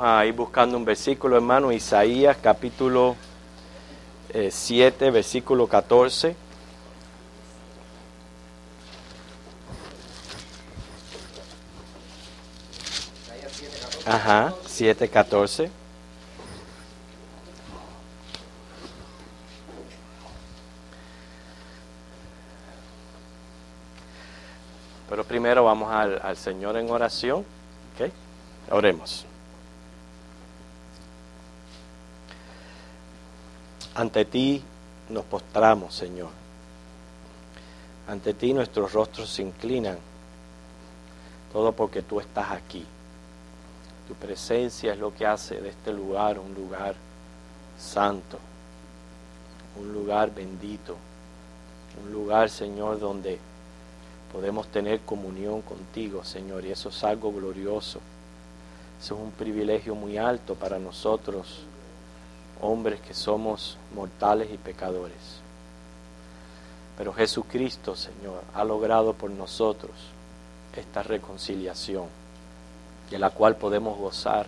Vamos a ir buscando un versículo, hermano. Isaías capítulo 7, versículo 14. Ajá, 7:14. Pero primero vamos al Señor en oración. ¿Okay? Oremos. Ante ti nos postramos, Señor. Ante ti nuestros rostros se inclinan. Todo porque tú estás aquí. Tu presencia es lo que hace de este lugar un lugar santo, un lugar bendito, un lugar, Señor, donde podemos tener comunión contigo, Señor, y eso es algo glorioso. Eso es un privilegio muy alto para nosotros, hombres que somos mortales y pecadores. Pero Jesucristo, Señor, ha logrado por nosotros esta reconciliación, de la cual podemos gozar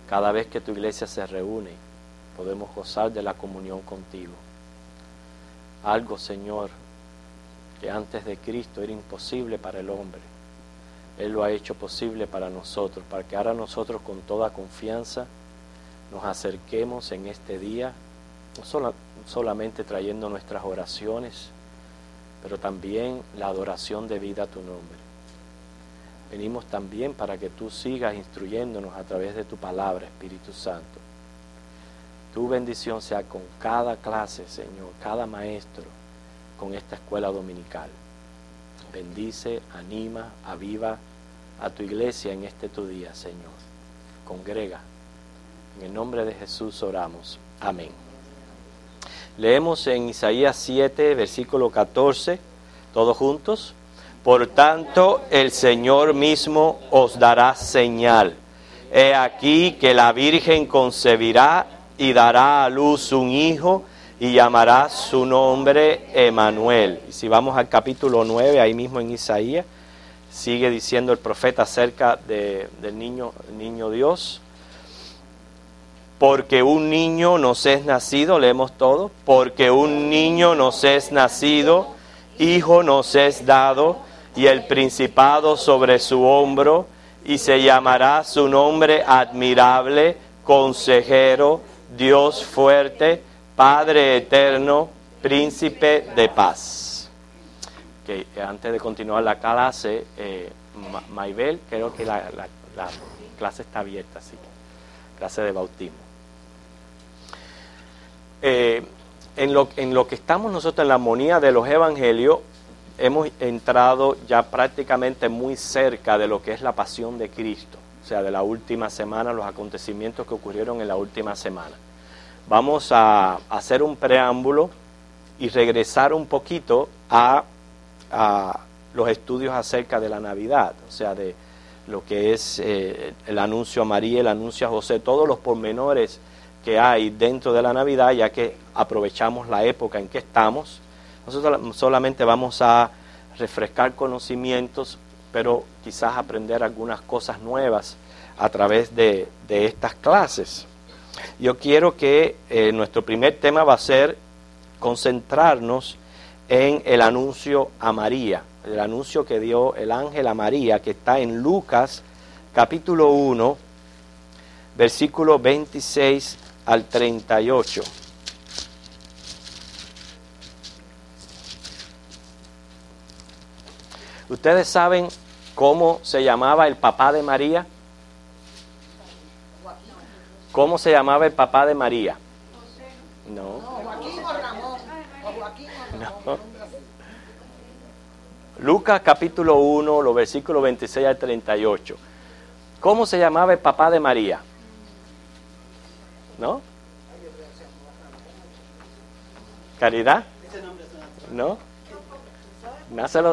cada vez que tu iglesia se reúne. Podemos gozar de la comunión contigo. Algo, Señor, que antes de Cristo era imposible para el hombre. Él lo ha hecho posible para nosotros, para que ahora nosotros con toda confianza nos acerquemos en este día, no solamente trayendo nuestras oraciones, pero también la adoración debida a tu nombre. Venimos también para que tú sigas instruyéndonos a través de tu palabra, Espíritu Santo. Tu bendición sea con cada clase, Señor, cada maestro, con esta escuela dominical. Bendice, anima, aviva a tu iglesia en este tu día, Señor. Congrega. En el nombre de Jesús oramos. Amén. Leemos en Isaías 7, versículo 14, todos juntos. Por tanto, el Señor mismo os dará señal. He aquí que la Virgen concebirá y dará a luz un hijo y llamará su nombre Emanuel. Y si vamos al capítulo 9, ahí mismo en Isaías, sigue diciendo el profeta acerca del niño Dios. Porque un niño nos es nacido, leemos todo, porque un niño nos es nacido, hijo nos es dado, y el principado sobre su hombro, y se llamará su nombre admirable, consejero, Dios fuerte, Padre eterno, príncipe de paz. Okay, antes de continuar la clase, Maybel, creo que la clase está abierta, así que clase de bautismo. En lo que estamos nosotros en la armonía de los evangelios, hemos entrado ya prácticamente muy cerca de lo que es la pasión de Cristo, o sea, de la última semana, los acontecimientos que ocurrieron en la última semana. Vamos a hacer un preámbulo y regresar un poquito a los estudios acerca de la Navidad, o sea, de lo que es el anuncio a María, el anuncio a José, todos los pormenores que hay dentro de la Navidad, ya que aprovechamos la época en que estamos. Nosotros solamente vamos a refrescar conocimientos, pero quizás aprender algunas cosas nuevas a través de estas clases. Yo quiero que nuestro primer tema va a ser concentrarnos en el anuncio a María, el anuncio que dio el ángel a María, que está en Lucas capítulo 1, versículo 26 al 38. ¿Ustedes saben cómo se llamaba el papá de María? ¿Cómo se llamaba el papá de María? No. No. Lucas capítulo 1, los versículos 26 al 38. ¿Cómo se llamaba el papá de María? ¿No? ¿Caridad? ¿No?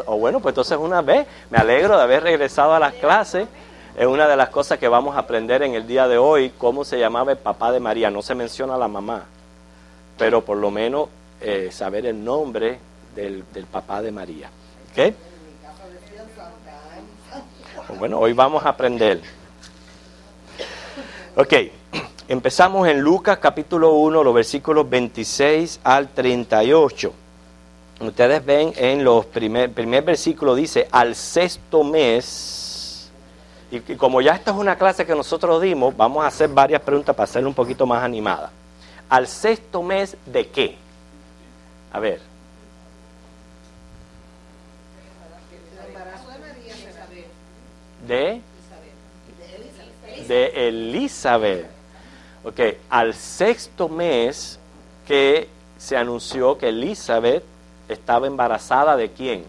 Bueno, pues entonces una vez, me alegro de haber regresado a las clases. Es una de las cosas que vamos a aprender en el día de hoy, cómo se llamaba el papá de María. No se menciona a la mamá, pero por lo menos saber el nombre del papá de María. ¿Ok? Bueno, hoy vamos a aprender. Ok, empezamos en Lucas capítulo 1, los versículos 26 al 38. Ustedes ven en los primer versículo dice, al sexto mes, y como ya esta es una clase que nosotros dimos, vamos a hacer varias preguntas para hacerla un poquito más animada. ¿Al sexto mes de qué? A ver. De Elizabeth. Ok, al sexto mes que se anunció que Elizabeth estaba embarazada ¿de quién?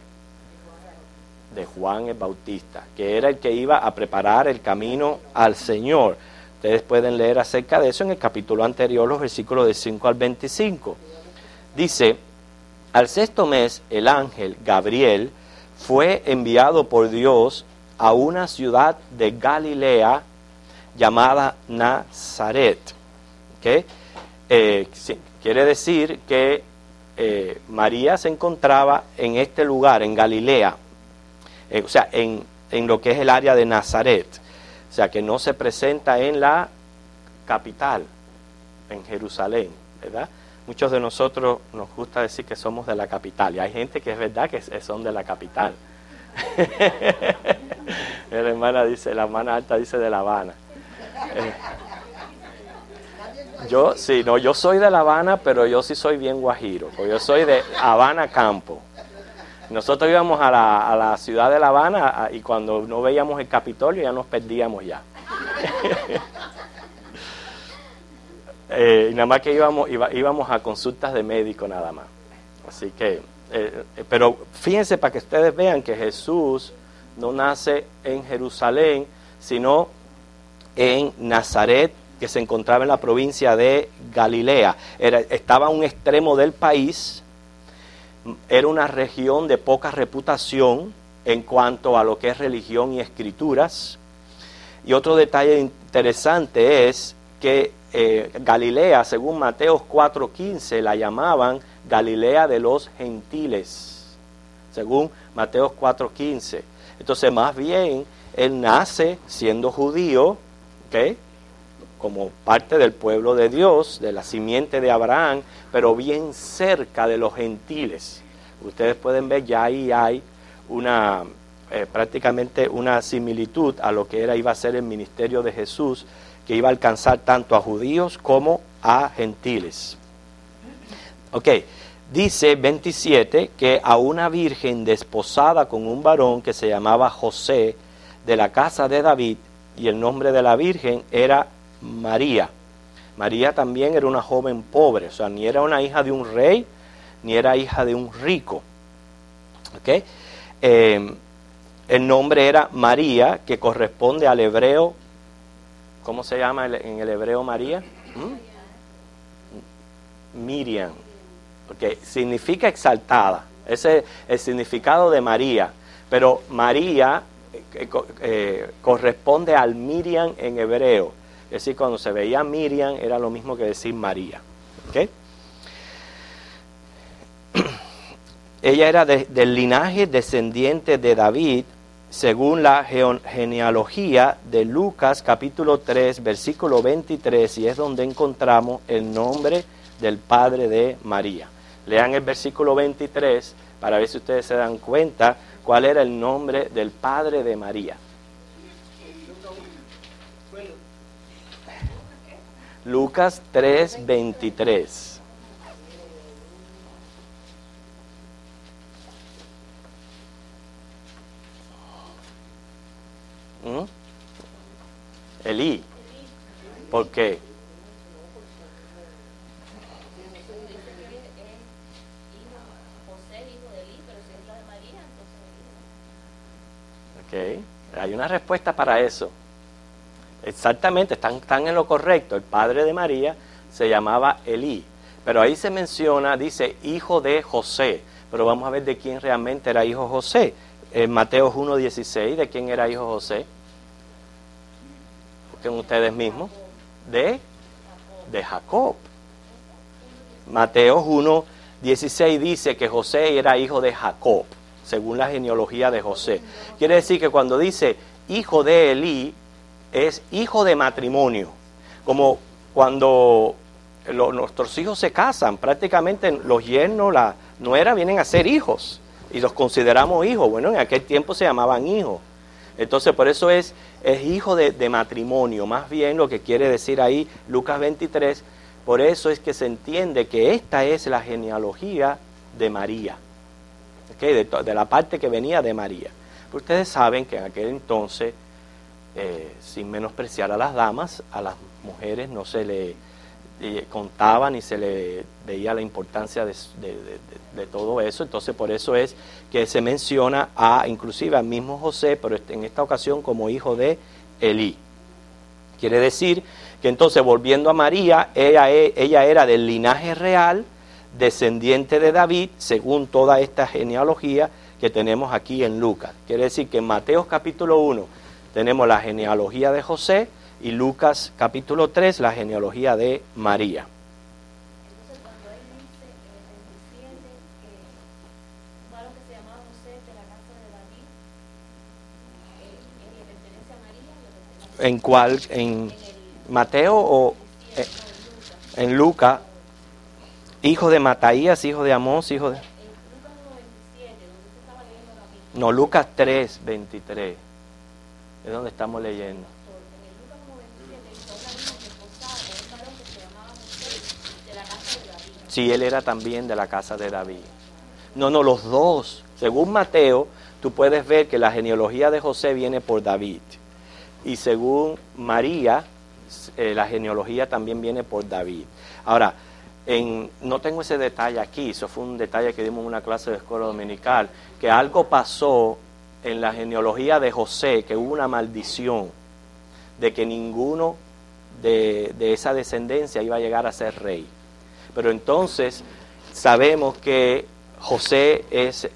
De Juan el Bautista, que era el que iba a preparar el camino al Señor. Ustedes pueden leer acerca de eso en el capítulo anterior, los versículos de 5 al 25. Dice, al sexto mes el ángel Gabriel fue enviado por Dios a una ciudad de Galilea llamada Nazaret. ¿Okay? Quiere decir que María se encontraba en este lugar, en Galilea, o sea, en lo que es el área de Nazaret. O sea, que no se presenta en la capital, en Jerusalén, ¿verdad? Muchos de nosotros nos gusta decir que somos de la capital, y hay gente que es verdad que son de la capital. La hermana Alta dice de La Habana. Yo soy de La Habana, pero yo sí soy bien guajiro, porque yo soy de Habana Campo. Nosotros íbamos a la ciudad de La Habana y cuando no veíamos el Capitolio ya nos perdíamos ya. Y nada más que íbamos a consultas de médico nada más. Así que, pero fíjense para que ustedes vean que Jesús no nace en Jerusalén, sino en Nazaret, que se encontraba en la provincia de Galilea. Estaba a un extremo del país, era una región de poca reputación en cuanto a lo que es religión y escrituras. Y otro detalle interesante es que Galilea, según Mateo 4:15, la llamaban Galilea de los gentiles, según Mateo 4:15. Entonces, más bien, él nace siendo judío, ¿ok?, como parte del pueblo de Dios, de la simiente de Abraham, pero bien cerca de los gentiles. Ustedes pueden ver, ya ahí hay prácticamente una similitud a lo que iba a ser el ministerio de Jesús, que iba a alcanzar tanto a judíos como a gentiles. Ok, dice 27 que a una virgen desposada con un varón que se llamaba José, de la casa de David, y el nombre de la virgen era María. María también era una joven pobre, o sea, ni era una hija de un rey, ni era hija de un rico. ¿Okay? El nombre era María, que corresponde al hebreo. ¿Cómo se llama en el hebreo María? Miriam. Okay. Significa exaltada. Ese es el significado de María. Pero María corresponde al Miriam en hebreo. Es decir, cuando se veía Miriam era lo mismo que decir María. ¿Okay? Ella era del linaje descendiente de David, según la genealogía de Lucas capítulo 3, versículo 23, y es donde encontramos el nombre del padre de María. Lean el versículo 23 para ver si ustedes se dan cuenta cuál era el nombre del padre de María. Lucas 3, 23. Elí. ¿Por qué? Ok, hay una respuesta para eso. Exactamente, están en lo correcto. El padre de María se llamaba Elí, pero ahí se menciona, dice, hijo de José, pero vamos a ver de quién realmente era hijo José. En Mateo 1:16, ¿de quién era hijo José? Busquen ustedes mismos. De Jacob. Mateo 1:16 dice que José era hijo de Jacob, según la genealogía de José. Quiere decir que cuando dice hijo de Elí, es hijo de matrimonio. como cuando nuestros hijos se casan, prácticamente los yernos, la nuera vienen a ser hijos y los consideramos hijos. Bueno, en aquel tiempo se llamaban hijos. Entonces, por eso es hijo de matrimonio, más bien lo que quiere decir ahí Lucas 23. Por eso es que se entiende que esta es la genealogía de María, ¿okay? De la parte que venía de María. Pero ustedes saben que en aquel entonces, sin menospreciar a las damas, a las mujeres no se le contaba ni se le veía la importancia de todo eso. Entonces por eso es que se menciona inclusive al mismo José, pero en esta ocasión como hijo de Elí. Quiere decir que entonces, volviendo a María, ella era del linaje real, descendiente de David, según toda esta genealogía que tenemos aquí en Lucas. Quiere decir que en Mateo capítulo 1 tenemos la genealogía de José, y Lucas capítulo 3, la genealogía de María. Entonces, cuando él dice, desciende, un varón que se llamaba José de la casa de David, ¿le pertenece a María o le pertenece a ¿En cuál? ¿En Mateo o en Lucas? Hijo de Mataías, hijo de Amós, hijo de... Lucas 1:27, donde usted estaba leyendo la misma. No, Lucas 3:23. Es donde estamos leyendo. Sí, él era también de la casa de David. No, los dos. Según Mateo, tú puedes ver que la genealogía de José viene por David. Y según María, la genealogía también viene por David. Ahora, no tengo ese detalle aquí, eso fue un detalle que dimos en una clase de escuela dominical, que algo pasó en la genealogía de José, que hubo una maldición de que ninguno de esa descendencia iba a llegar a ser rey. Pero entonces sabemos que José es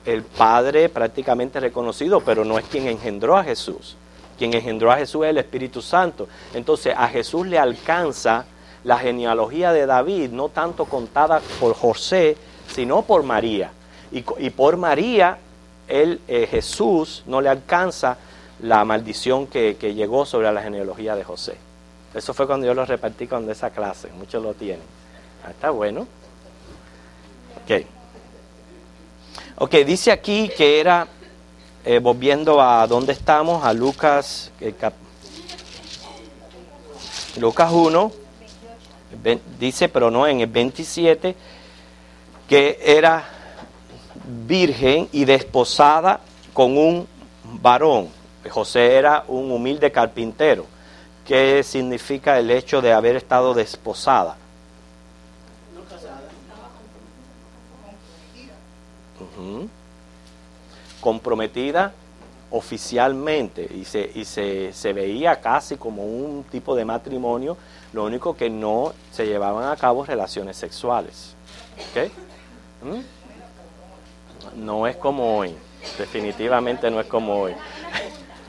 el padre prácticamente reconocido, pero no es quien engendró a Jesús. Quien engendró a Jesús es el Espíritu Santo. Entonces a Jesús le alcanza la genealogía de David, no tanto contada por José, sino por María. Y por María, Jesús no le alcanza la maldición que llegó sobre la genealogía de José. Eso fue cuando yo lo repartí con esa clase, muchos lo tienen. Está bueno. Ok, dice aquí que era, volviendo a donde estamos, a Lucas, Lucas 1, dice, pero no en el 27, que era virgen y desposada con un varón. José era un humilde carpintero. ¿Qué significa el hecho de haber estado desposada? Comprometida oficialmente y se veía casi como un tipo de matrimonio, lo único que no se llevaban a cabo relaciones sexuales. ¿Okay? No es como hoy, definitivamente no es como hoy.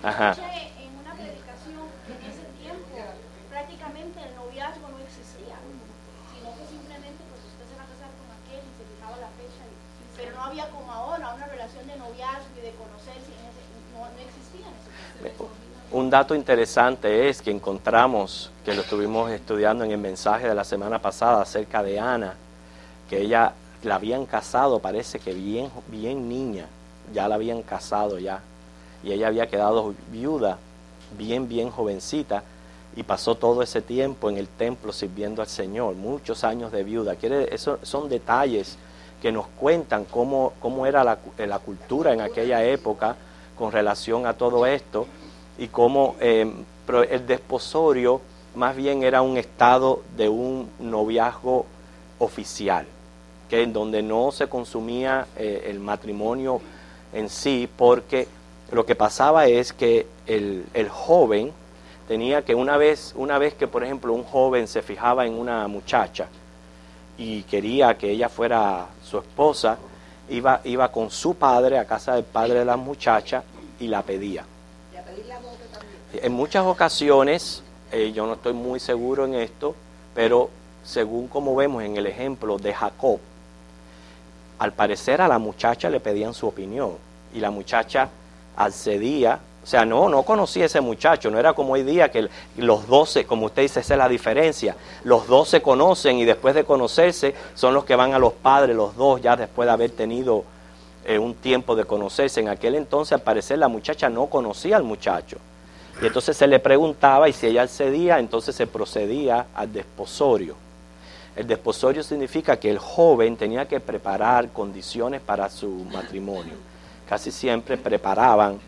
Ajá. En una predicación, en ese tiempo, prácticamente el noviazgo no existía, sino que simplemente pues usted se va a casar con aquel y se fijaba la fecha, pero no había como ahora una relación de noviazgo y de conocerse, no existía en ese tiempo. Un dato interesante es que encontramos, que lo estuvimos estudiando en el mensaje de la semana pasada acerca de Ana, que ella la habían casado, parece que bien niña, ya la habían casado ya, y ella había quedado viuda, bien jovencita, y pasó todo ese tiempo en el templo sirviendo al Señor, muchos años de viuda. Eso son detalles que nos cuentan cómo era la cultura en aquella época con relación a todo esto, y cómo el desposorio más bien era un estado de un noviazgo oficial, que en donde no se consumía el matrimonio en sí, porque lo que pasaba es que el joven tenía que una vez que, por ejemplo, un joven se fijaba en una muchacha y quería que ella fuera su esposa, iba con su padre a casa del padre de la muchacha y la pedía. ¿Y a pedir la boda también? En muchas ocasiones, yo no estoy muy seguro en esto, pero según como vemos en el ejemplo de Jacob, al parecer a la muchacha le pedían su opinión y la muchacha accedía O sea, no conocía a ese muchacho, no era como hoy día que los 12, como usted dice, esa es la diferencia. Los 12 conocen y después de conocerse son los que van a los padres, los dos, ya después de haber tenido un tiempo de conocerse. En aquel entonces, al parecer, la muchacha no conocía al muchacho. Y entonces se le preguntaba y si ella accedía, entonces se procedía al desposorio. El desposorio significa que el joven tenía que preparar condiciones para su matrimonio. Casi siempre preparaban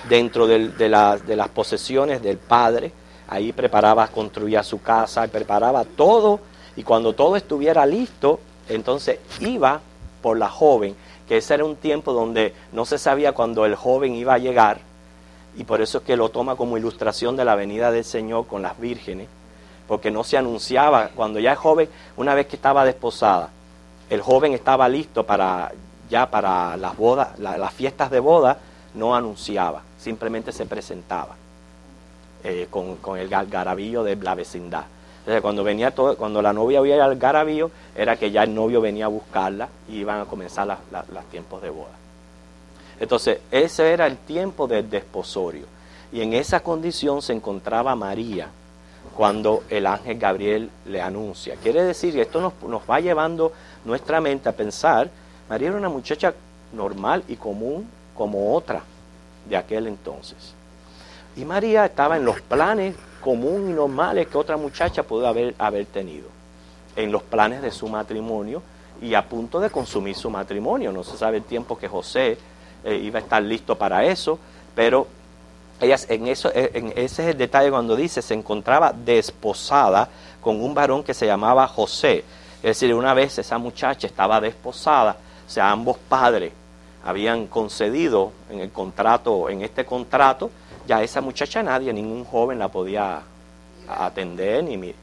dentro de las posesiones del padre, ahí preparaba, construía su casa, preparaba todo, y cuando todo estuviera listo, entonces iba por la joven, que ese era un tiempo donde no se sabía cuándo el joven iba a llegar, y por eso es que lo toma como ilustración de la venida del Señor con las vírgenes, porque no se anunciaba, cuando ya el joven, una vez que estaba desposada, el joven estaba listo para las bodas, las fiestas de boda, no anunciaba, simplemente se presentaba con el algarabío de la vecindad. Entonces cuando la novia oía el algarabío, era que ya el novio venía a buscarla y iban a comenzar los tiempos de boda. Entonces ese era el tiempo del desposorio, y en esa condición se encontraba María cuando el ángel Gabriel le anuncia. Quiere decir que esto nos va llevando nuestra mente a pensar, María era una muchacha normal y común como otra de aquel entonces. Y María estaba en los planes comunes y normales que otra muchacha pudo haber tenido, en los planes de su matrimonio y a punto de consumir su matrimonio. No se sabe el tiempo que José iba a estar listo para eso, pero ese es el detalle cuando dice, se encontraba desposada con un varón que se llamaba José. Es decir, una vez esa muchacha estaba desposada, o sea, ambos padres habían concedido en este contrato, ya esa muchacha ningún joven la podía atender, ni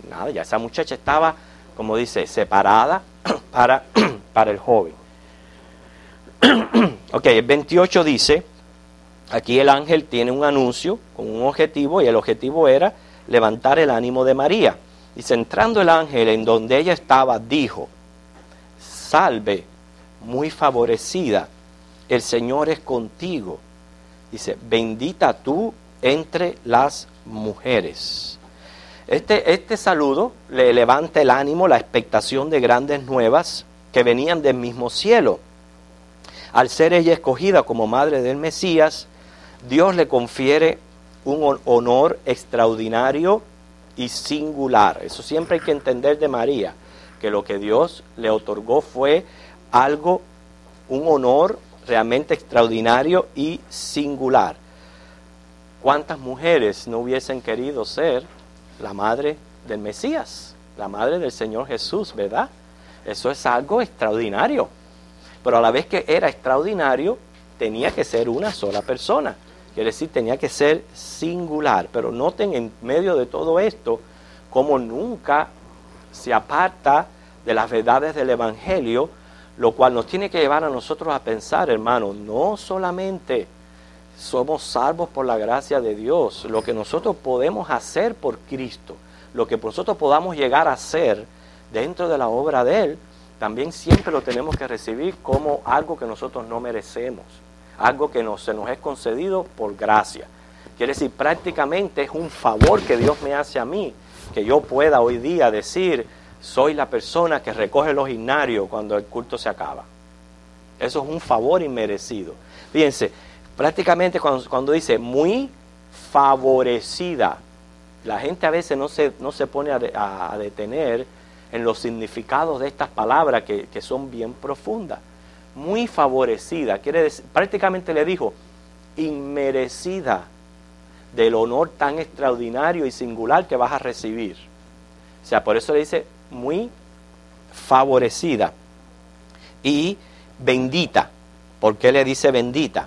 nada, ya esa muchacha estaba, como dice, separada para el joven. Ok, el 28 dice, aquí el ángel tiene un anuncio con un objetivo, y el objetivo era levantar el ánimo de María. Dice, entrando el ángel en donde ella estaba, dijo, salve, muy favorecida, el Señor es contigo. Dice, bendita tú entre las mujeres. Este saludo le levanta el ánimo, la expectación de grandes nuevas que venían del mismo cielo. Al ser ella escogida como madre del Mesías, Dios le confiere un honor extraordinario y singular. Eso siempre hay que entender de María, que lo que Dios le otorgó fue un honor realmente extraordinario y singular. ¿Cuántas mujeres no hubiesen querido ser la madre del Mesías, la madre del Señor Jesús, verdad? Eso es algo extraordinario, pero a la vez que era extraordinario, tenía que ser una sola persona, quiere decir, tenía que ser singular. Pero noten en medio de todo esto, como nunca se aparta de las verdades del Evangelio, lo cual nos tiene que llevar a nosotros a pensar, hermanos, no solamente somos salvos por la gracia de Dios, lo que nosotros podemos hacer por Cristo, lo que nosotros podamos llegar a hacer dentro de la obra de Él, también siempre lo tenemos que recibir como algo que nosotros no merecemos, algo que se nos es concedido por gracia. Quiere decir, prácticamente es un favor que Dios me hace a mí, que yo pueda hoy día decir, soy la persona que recoge los himnarios cuando el culto se acaba. Eso es un favor inmerecido. Fíjense, prácticamente cuando dice muy favorecida, la gente a veces no se pone a detener en los significados de estas palabras que son bien profundas. Muy favorecida, quiere decir, prácticamente le dijo, inmerecida del honor tan extraordinario y singular que vas a recibir. O sea, por eso le dice muy favorecida y bendita. ¿Por qué le dice bendita?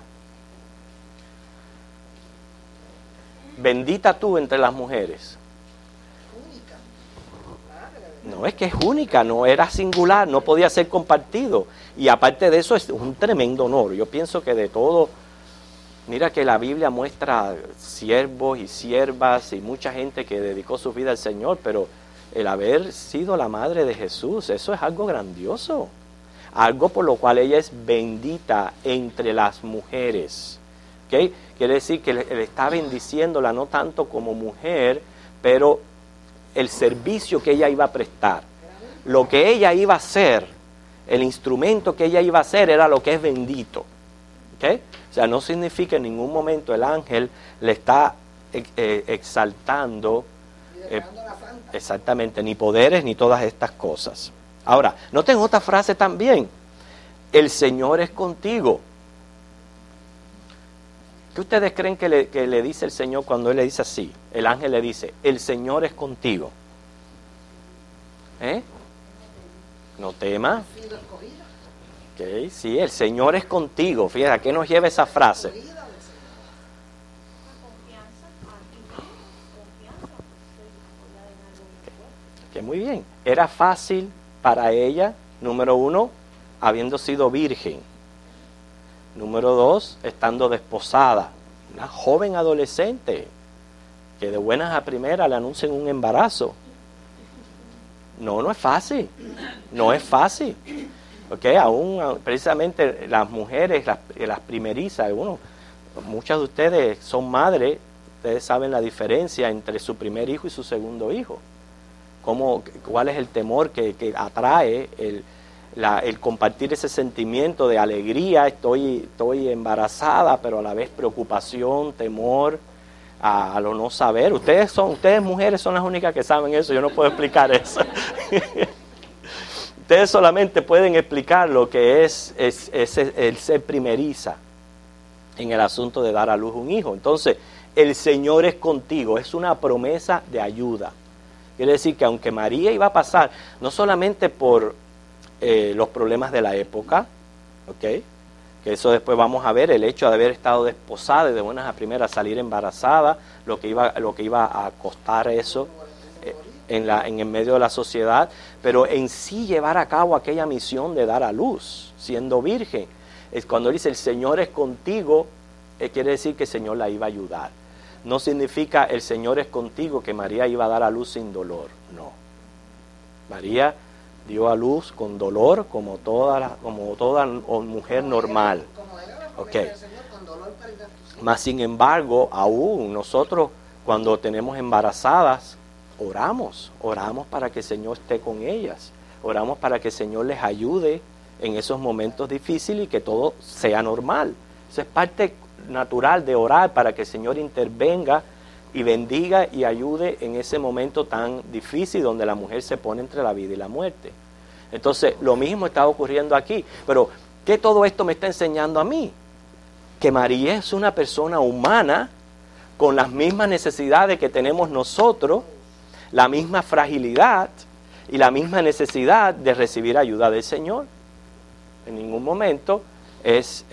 Bendita tú entre las mujeres. No, es que es única, no era singular, no podía ser compartido. Y aparte de eso es un tremendo honor. Yo pienso que de todo, mira que la Biblia muestra siervos y siervas y mucha gente que dedicó su vida al Señor, pero el haber sido la madre de Jesús, eso es algo grandioso. Algo por lo cual ella es bendita entre las mujeres. ¿Ok? ¿ok? Quiere decir que le está bendiciéndola no tanto como mujer, pero el servicio que ella iba a prestar, lo que ella iba a hacer, el instrumento que ella iba a hacer era lo que es bendito, ¿ok? O sea, no significa en ningún momento el ángel le está exaltando exactamente, ni poderes ni todas estas cosas. Ahora, noten otra frase también, el Señor es contigo. ¿Qué ustedes creen que le dice el Señor cuando Él le dice así? El ángel le dice, el Señor es contigo. No temas. Okay, sí, el Señor es contigo. Fíjate, ¿a qué nos lleva esa frase? Que muy bien. Era fácil para ella, número 1, habiendo sido virgen. Número 2, estando desposada. Una joven adolescente que de buenas a primeras le anuncian un embarazo. No es fácil. No es fácil. Okay, aún precisamente las mujeres, las primerizas, muchas de ustedes son madres, ustedes saben la diferencia entre su primer hijo y su segundo hijo. ¿Cuál es el temor que atrae el compartir ese sentimiento de alegría? Estoy embarazada, pero a la vez preocupación, temor, a lo no saber. Ustedes mujeres son las únicas que saben eso, yo no puedo explicar eso. Ustedes solamente pueden explicar lo que es el ser primeriza en el asunto de dar a luz un hijo. Entonces, el Señor es contigo, es una promesa de ayuda. Quiere decir que aunque María iba a pasar, no solamente por los problemas de la época, ¿ok? Que eso después vamos a ver, el hecho de haber estado desposada y de buenas a primeras salir embarazada, lo que iba a costar eso en el medio de la sociedad, pero en sí llevar a cabo aquella misión de dar a luz, siendo virgen. Cuando dice el Señor es contigo, quiere decir que el Señor la iba a ayudar. No significa el Señor es contigo que María iba a dar a luz sin dolor, no. María dio a luz con dolor como toda mujer normal. Okay. Mas sin embargo, aún nosotros cuando tenemos embarazadas, oramos para que el Señor esté con ellas, oramos para que el Señor les ayude en esos momentos difíciles y que todo sea normal. Eso es parte natural de orar para que el Señor intervenga y bendiga y ayude en ese momento tan difícil donde la mujer se pone entre la vida y la muerte. Entonces, lo mismo está ocurriendo aquí. Pero, ¿qué todo esto me está enseñando a mí? Que María es una persona humana con las mismas necesidades que tenemos nosotros, la misma fragilidad y la misma necesidad de recibir ayuda del Señor. En ningún momento es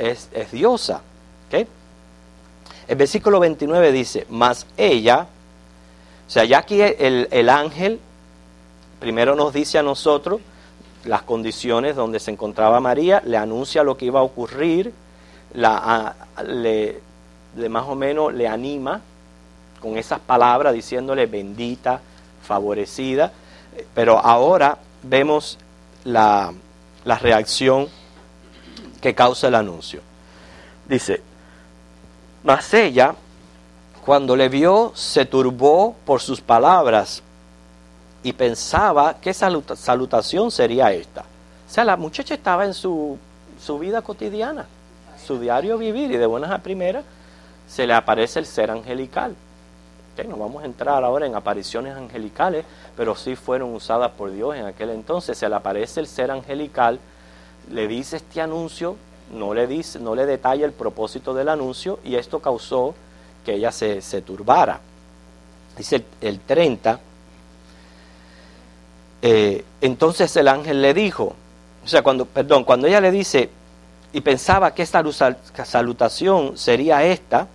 diosa. ¿Okay? El versículo 29 dice, mas ella, o sea, ya aquí el ángel primero nos dice a nosotros las condiciones donde se encontraba María, le anuncia lo que iba a ocurrir, más o menos le anima con esas palabras diciéndole bendita, favorecida, pero ahora vemos la reacción que causa el anuncio. Dice, mas ella, cuando le vio, se turbó por sus palabras y pensaba qué salutación sería esta. O sea, la muchacha estaba en su vida cotidiana, su diario vivir, y de buenas a primeras se le aparece el ser angelical. Okay, no vamos a entrar ahora en apariciones angelicales, pero sí fueron usadas por Dios en aquel entonces. Se le aparece el ser angelical, le dice este anuncio, no le detalla el propósito del anuncio, y esto causó que ella se turbara. Dice el 30, entonces el ángel le dijo, o sea, cuando ella le dice, y pensaba que esta salutación sería esta,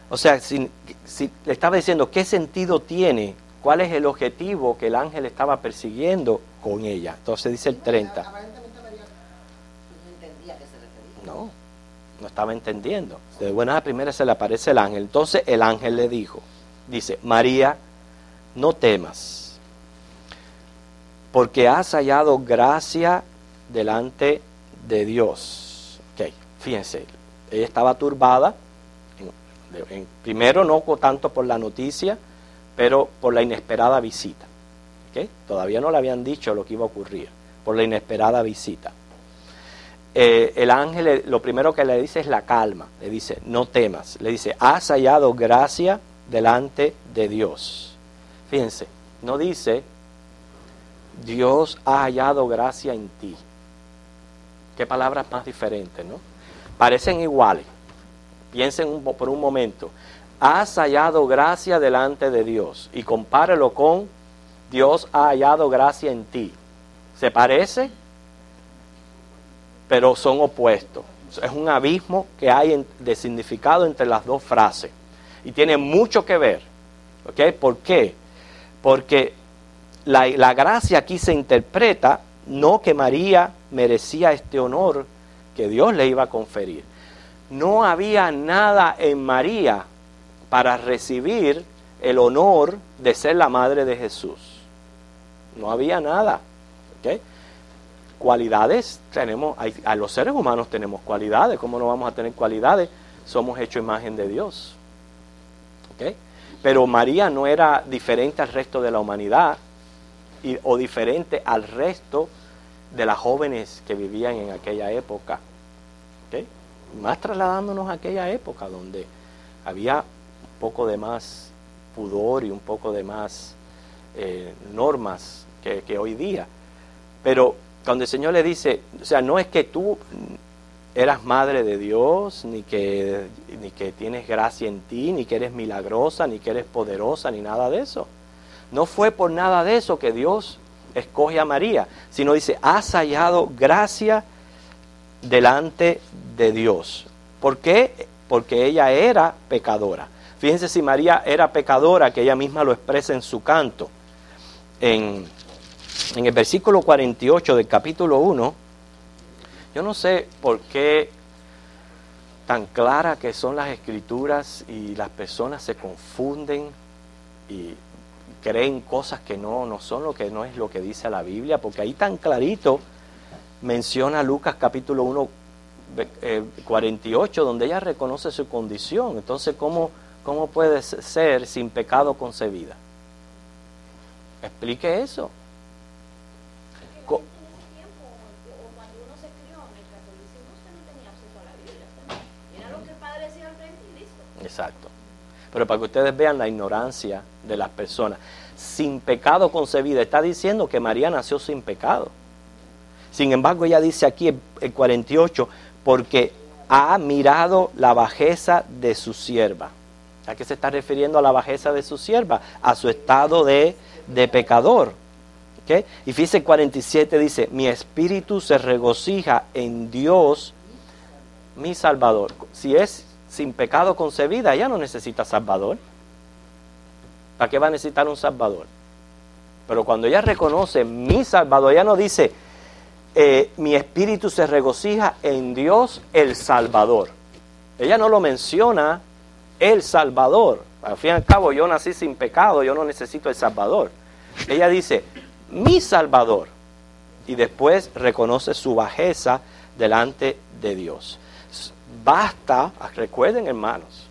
o sea, si le estaba diciendo qué sentido tiene, cuál es el objetivo que el ángel estaba persiguiendo con ella. Entonces dice el 30. No estaba entendiendo. De buenas a primeras se le aparece el ángel. Entonces el ángel le dice, María, no temas, porque has hallado gracia delante de Dios. Ok, fíjense, Ella estaba turbada, primero no tanto por la noticia, pero por la inesperada visita. ¿Okay? Todavía no le habían dicho lo que iba a ocurrir, por la inesperada visita. El ángel lo primero que le dice es la calma, le dice, no temas, le dice, has hallado gracia delante de Dios. Fíjense, no dice, Dios ha hallado gracia en ti. Qué palabras más diferentes, ¿no? Parecen iguales. Piensen por un momento, has hallado gracia delante de Dios y compárelo con Dios ha hallado gracia en ti. ¿Se parece? Pero son opuestos. Es un abismo que hay de significado entre las dos frases. Y tiene mucho que ver. ¿Okay? ¿Por qué? Porque la gracia aquí se interpreta no que María merecía este honor que Dios le iba a conferir. No había nada en María para recibir el honor de ser la madre de Jesús. No había nada. ¿Okay? Cualidades tenemos, a los seres humanos tenemos cualidades. ¿Cómo no vamos a tener cualidades? Somos hechos imagen de Dios. ¿Okay? Pero María no era diferente al resto de la humanidad o diferente al resto de las jóvenes que vivían en aquella época. ¿Okay? Más trasladándonos a aquella época donde había un poco de más pudor y un poco de más normas que hoy día. Pero cuando el Señor le dice, o sea, no es que tú eras madre de Dios, ni que tienes gracia en ti, ni que eres milagrosa, ni que eres poderosa, ni nada de eso. No fue por nada de eso que Dios escoge a María, sino dice, has hallado gracia delante de Dios. ¿Por qué? Porque ella era pecadora. Fíjense si María era pecadora, que ella misma lo expresa en su canto. En el versículo 48 del capítulo 1, yo no sé por qué tan clara que son las escrituras y las personas se confunden y creen cosas que no son lo que no es lo que dice la Biblia, porque ahí tan clarito menciona Lucas capítulo 1, 48, donde ella reconoce su condición. Entonces, ¿cómo puede ser sin pecado concebida? Explique eso. Exacto. Pero para que ustedes vean la ignorancia de las personas. Sin pecado concebida. Está diciendo que María nació sin pecado. Sin embargo, ella dice aquí el 48, porque ha mirado la bajeza de su sierva. ¿A qué se está refiriendo a la bajeza de su sierva? A su estado de pecador. ¿Okay? Y fíjese el 47 dice, mi espíritu se regocija en Dios, mi Salvador. Si es sin pecado concebida, ella no necesita Salvador. ¿Para qué va a necesitar un Salvador? Pero cuando ella reconoce mi Salvador, ella no dice, mi espíritu se regocija en Dios el Salvador. Ella no lo menciona el Salvador. Al fin y al cabo, yo nací sin pecado, yo no necesito el Salvador. Ella dice, mi Salvador. Y después reconoce su bajeza delante de Dios. Basta, recuerden hermanos,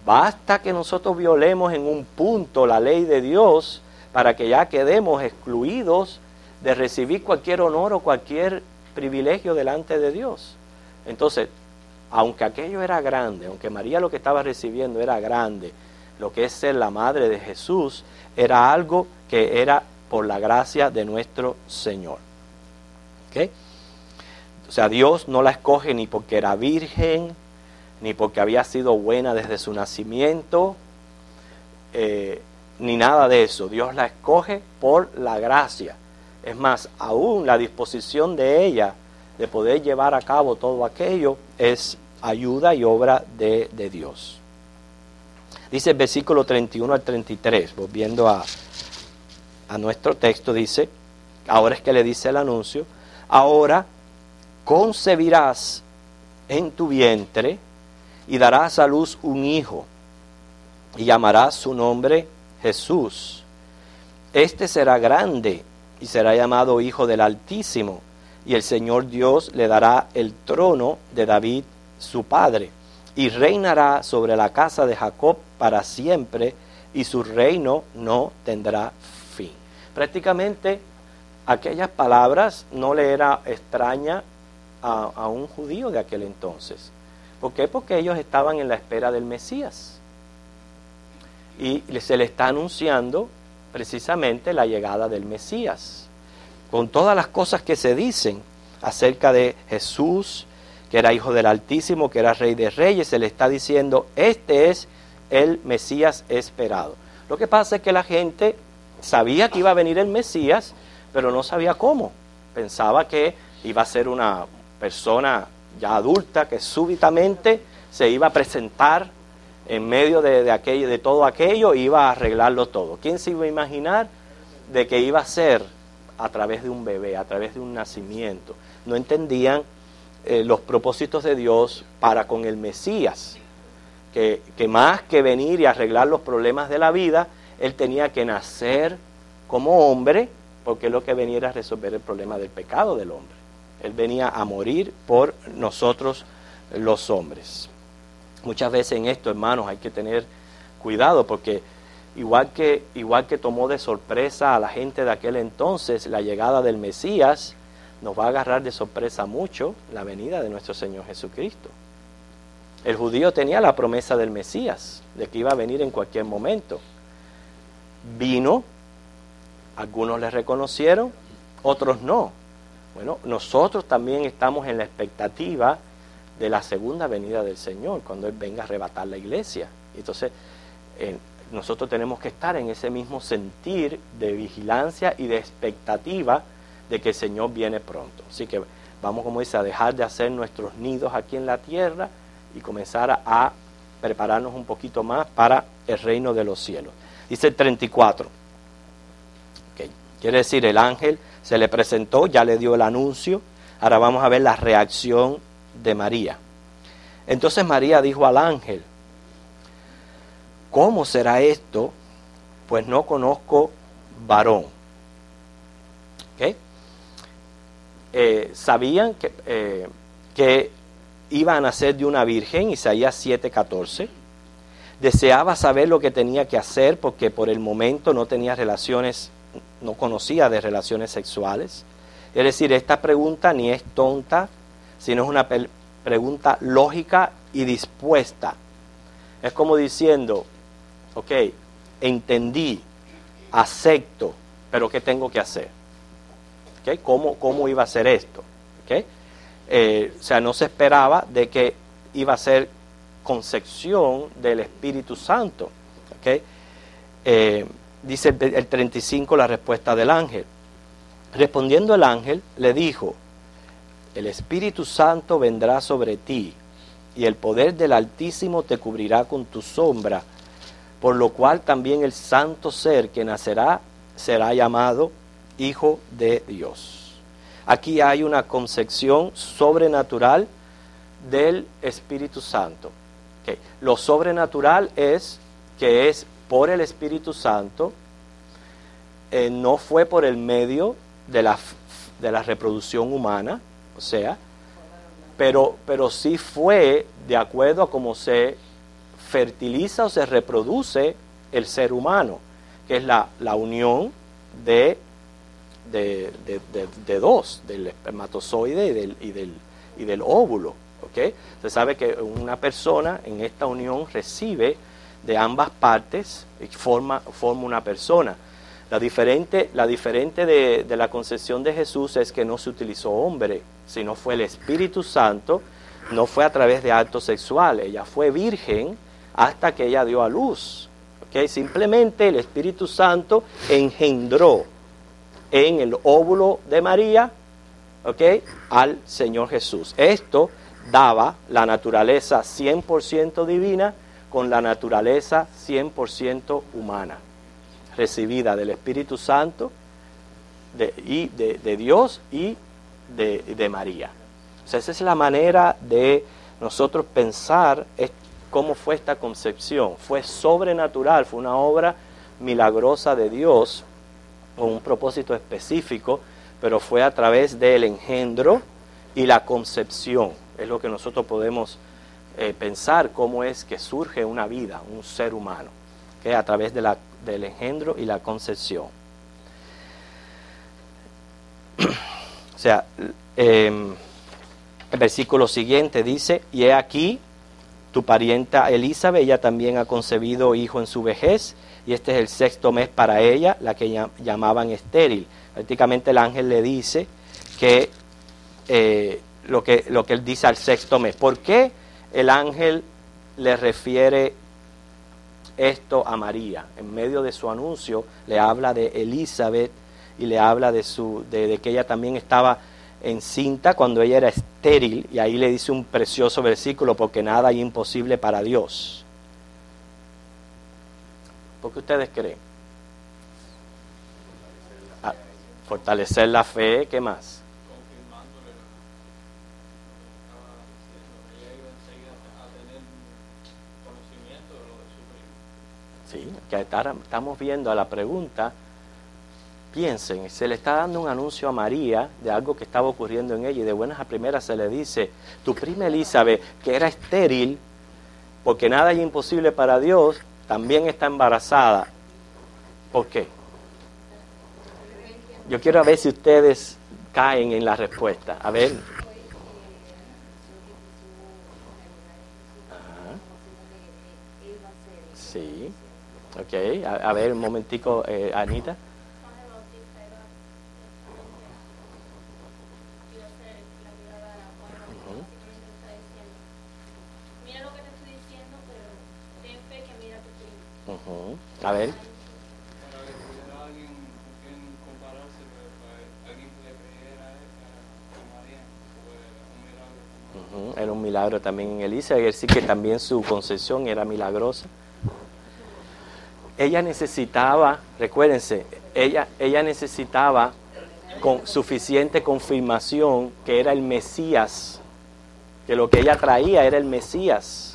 basta que nosotros violemos en un punto la ley de Dios para que ya quedemos excluidos de recibir cualquier honor o cualquier privilegio delante de Dios. Entonces, aunque aquello era grande, aunque María lo que estaba recibiendo era grande, lo que es ser la madre de Jesús era algo que era por la gracia de nuestro Señor. ¿Okay? O sea, Dios no la escoge ni porque era virgen, ni porque había sido buena desde su nacimiento, ni nada de eso. Dios la escoge por la gracia. Es más, aún la disposición de ella de poder llevar a cabo todo aquello es ayuda y obra de Dios. Dice el versículo 31 al 33, volviendo a nuestro texto, dice, ahora es que le dice el anuncio, ahora concebirás en tu vientre y darás a luz un hijo y llamarás su nombre Jesús. Este será grande y será llamado Hijo del Altísimo, y el Señor Dios le dará el trono de David su padre, y reinará sobre la casa de Jacob para siempre, y su reino no tendrá fin. Prácticamente aquellas palabras no le era extraña a un judío de aquel entonces. ¿Por qué? Porque ellos estaban en la espera del Mesías. Y se le está anunciando precisamente la llegada del Mesías. Con todas las cosas que se dicen acerca de Jesús, que era hijo del Altísimo, que era Rey de Reyes, se le está diciendo, este es el Mesías esperado. Lo que pasa es que la gente sabía que iba a venir el Mesías, pero no sabía cómo. Pensaba que iba a ser una persona ya adulta, que súbitamente se iba a presentar en medio de todo aquello y iba a arreglarlo todo. ¿Quién se iba a imaginar de que iba a ser a través de un bebé, a través de un nacimiento? No entendían los propósitos de Dios para con el Mesías, que más que venir y arreglar los problemas de la vida, Él tenía que nacer como hombre, porque lo que venía era resolver el problema del pecado del hombre. Él venía a morir por nosotros los hombres. Muchas veces en esto, hermanos, hay que tener cuidado, porque igual que tomó de sorpresa a la gente de aquel entonces la llegada del Mesías, nos va a agarrar de sorpresa mucho la venida de nuestro Señor Jesucristo. El judío tenía la promesa del Mesías, de que iba a venir en cualquier momento. Vino, algunos le reconocieron, otros no. Bueno, nosotros también estamos en la expectativa de la segunda venida del Señor, cuando Él venga a arrebatar la iglesia. Entonces, nosotros tenemos que estar en ese mismo sentir de vigilancia y de expectativa de que el Señor viene pronto. Así que vamos, como dice, a dejar de hacer nuestros nidos aquí en la tierra y comenzar a prepararnos un poquito más para el reino de los cielos. Dice el 34. Okay. Quiere decir, el ángel se le presentó, ya le dio el anuncio. Ahora vamos a ver la reacción de María. Entonces María dijo al ángel, ¿cómo será esto? Pues no conozco varón. ¿Okay? Sabían que iba a nacer de una virgen, Isaías 7:14. Deseaba saber lo que tenía que hacer porque por el momento no tenía relaciones, no conocía de relaciones sexuales. Es decir, esta pregunta ni es tonta, sino es una pregunta lógica y dispuesta. Es como diciendo, ok, entendí, acepto, pero ¿qué tengo que hacer? ¿Okay? ¿Cómo iba a ser esto? ¿Okay? O sea, no se esperaba de que iba a ser concepción del Espíritu Santo. ¿Okay? Dice el 35 la respuesta del ángel. Respondiendo el ángel, le dijo, el Espíritu Santo vendrá sobre ti, y el poder del Altísimo te cubrirá con tu sombra, por lo cual también el santo ser que nacerá será llamado Hijo de Dios. Aquí hay una concepción sobrenatural del Espíritu Santo. Okay. Lo sobrenatural es que es por el Espíritu Santo, no fue por el medio de la reproducción humana, o sea, pero sí fue de acuerdo a cómo se fertiliza o se reproduce el ser humano, que es la unión de dos, del espermatozoide y del óvulo. ¿Okay? Se sabe que una persona en esta unión recibe de ambas partes y forma una persona. La diferente de la concepción de Jesús es que no se utilizó hombre, sino fue el Espíritu Santo, no fue a través de actos sexuales. Ella fue virgen hasta que ella dio a luz. ¿Okay? Simplemente el Espíritu Santo engendró en el óvulo de María, ¿okay?, al Señor Jesús. Esto daba la naturaleza 100% divina con la naturaleza 100% humana, recibida del Espíritu Santo de Dios y de María. O sea, esa es la manera de nosotros pensar cómo fue esta concepción. Fue sobrenatural, fue una obra milagrosa de Dios con un propósito específico, pero fue a través del engendro y la concepción. Es lo que nosotros podemos pensar cómo es que surge una vida, un ser humano, que a través del engendro y la concepción. O sea, el versículo siguiente dice: y he aquí tu parienta Elizabeth, ella también ha concebido hijo en su vejez, y este es el 6º mes para ella, la que llamaban estéril. Prácticamente el ángel le dice que lo que él dice al 6º mes. ¿Por qué el ángel le refiere esto a María? En medio de su anuncio le habla de Elizabeth y le habla de que ella también estaba encinta cuando ella era estéril, y ahí le dice un precioso versículo: porque nada hay imposible para Dios. ¿Por qué ustedes creen? Fortalecer la fe. ¿Qué más? Confirmándole lo que estaba diciendo, ella iba enseguida a tener conocimiento de lo de su primo. Sí, que estamos viendo a la pregunta. Piensen, se le está dando un anuncio a María de algo que estaba ocurriendo en ella, y de buenas a primeras se le dice: tu prima Elizabeth, que era estéril, porque nada es imposible para Dios, también está embarazada. ¿Por qué? Yo quiero ver si ustedes caen en la respuesta. A ver. Ajá. Sí. Ok, a ver un momentico, Anita. A ver. Para que tuviera alguien con quien compararse, alguien que le creyera a María, fue un milagro. Era un milagro también en Elizabeth, es decir, que también su concepción era milagrosa. Ella necesitaba, recuérdense, ella necesitaba con suficiente confirmación que era el Mesías, que lo que ella traía era el Mesías.